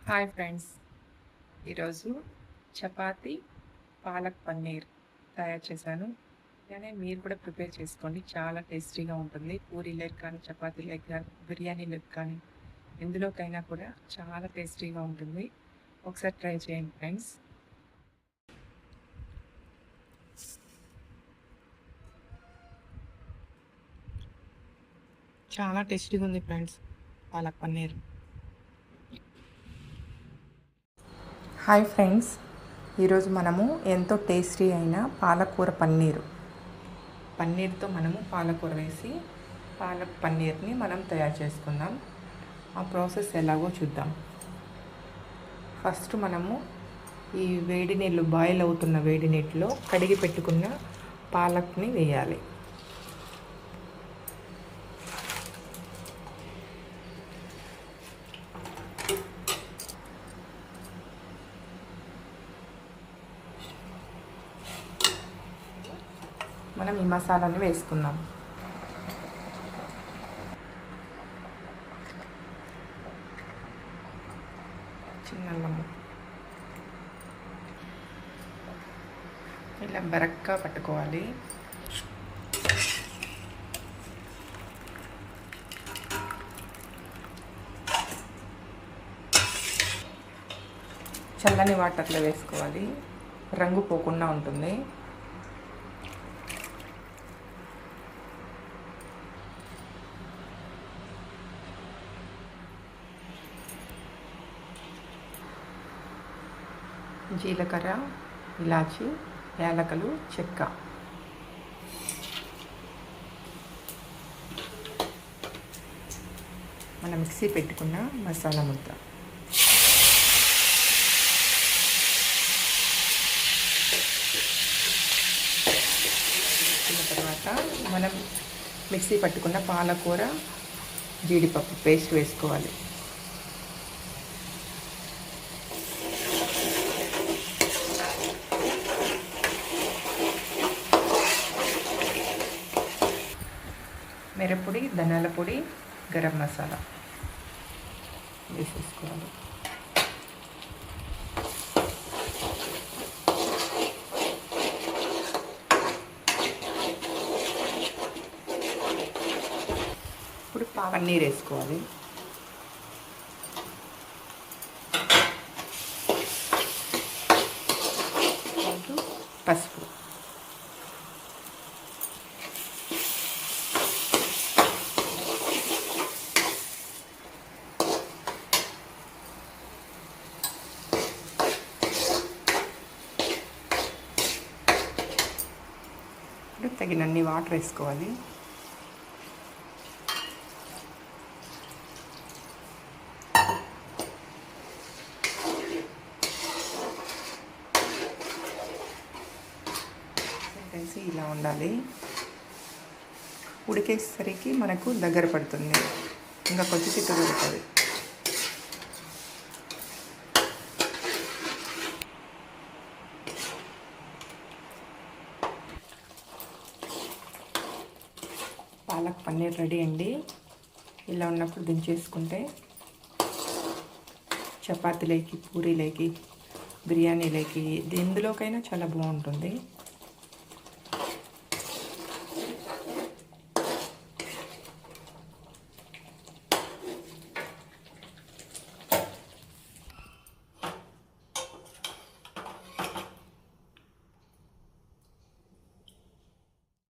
Hi friends, ఈరోజు చపాతీ పాలక్ పన్నీర్ తయారు చేశాను. అలానే మీరు కూడా ప్రిపేర్ చేసుకోండి. చాలా టేస్టీగా ఉంటుంది. పూరీలోకి కానీ, చపాతీలోకి కానీ, బిర్యానీలోకి కానీ ఎందులోకైనా కూడా చాలా టేస్టీగా ఉంటుంది. ఒకసారి ట్రై చేయండి ఫ్రెండ్స్. చాలా టేస్టీగా ఉంది friends palak paneer. Hi friends, ఈరోజు మనము ఎంతో టేస్టీ అయిన పాలకూర పన్నీర్తో మనము పాలకూర వేసి పాలక్ పన్నీర్ని మనం తయారు చేసుకుందాం. ఆ ప్రాసెస్ ఎలాగో చూద్దాం. ఫస్ట్ మనము ఈ వేడి నీళ్ళు బాయిల్ అవుతున్న వేడి నీటిలో కడిగి పెట్టుకున్న పాలక్ని వేయాలి. మనం ఈ మసాలాని వేసుకుందాం. చిన్న అల్లము ఇలా బరక్గా పట్టుకోవాలి. చల్లని వాటర్లో వేసుకోవాలి, రంగు పోకుండా ఉంటుంది. జీలకర్ర, ఇలాచి, యాలకులు, చెక్క, మనం మిక్సీ పెట్టుకున్న మసాలా ముద్ద, తర్వాత మనం మిక్సీ పట్టుకున్న పాలకూర, జీడిపప్పు పేస్ట్ వేసుకోవాలి. మిరప్పొడి, ధనియాల పొడి, గరం మసాలా వేసేసుకోవాలి. ఇప్పుడు పన్నీర్ వేసుకోవాలి. పసుపు, తగినన్ని వాటర్ వేసుకోవాలి. కలిసి ఇలా ఉండాలి. ఉడికేసరికి మనకు దగ్గర పడుతుంది, ఇంకా కొంచెం చిక్కబడుతుంది. పాలక్ పన్నీర్ రెడీ అండి. ఇలా ఉన్నప్పుడు దించేసుకుంటే చపాతీలోకి, పూరీలోకి, బిర్యానీలోకి ఎందులోకైనా చాలా బాగుంటుంది.